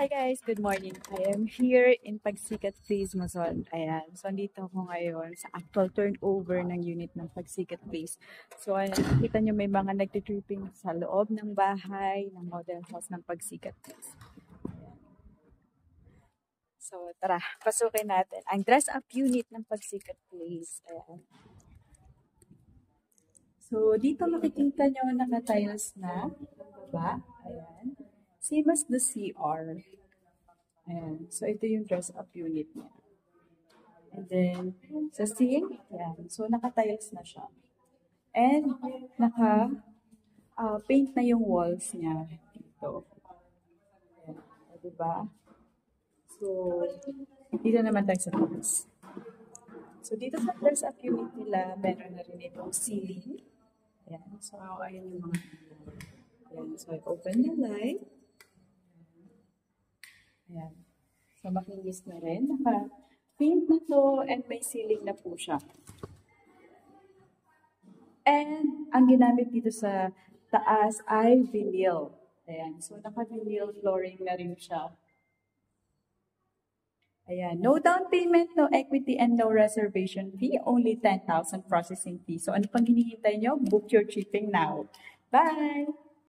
Hi guys, good morning. I am here in Pagsikat Place, Mazon. Ayan. So, andito ako ngayon sa actual turnover ng unit ng Pagsikat Place. So, nakikita nyo may mga nagtitripping sa loob ng bahay ng model house ng Pagsikat Place. Ayan. So, tara, pasukin natin ang dress-up unit ng Pagsikat Place. Ayan. So, dito makikita nyo naka-tiles na. Diba? Ayan. Same as the CR. Ayan. So, ito yung dress-up unit niya. And then, sa sink, ayan. So, naka-tiles na siya. And, naka-paint na yung walls niya dito. Ayan. Diba? So, dito naman tayo sa taas. So, dito sa dress-up unit nila, meron na rin itong ceiling. Ayan. So, ayan yung mga ayan. So, I open the light. Ayan. So, makinis na rin. Naka-paint na to and may ceiling na po siya. And, ang ginamit dito sa taas ay vinyl. Ayan. So, naka-vinyl flooring na rin siya. Ayan. No down payment, no equity, and no reservation fee. Only 10,000 processing fee. So, ano pang hinihintay nyo? Book your shipping now. Bye!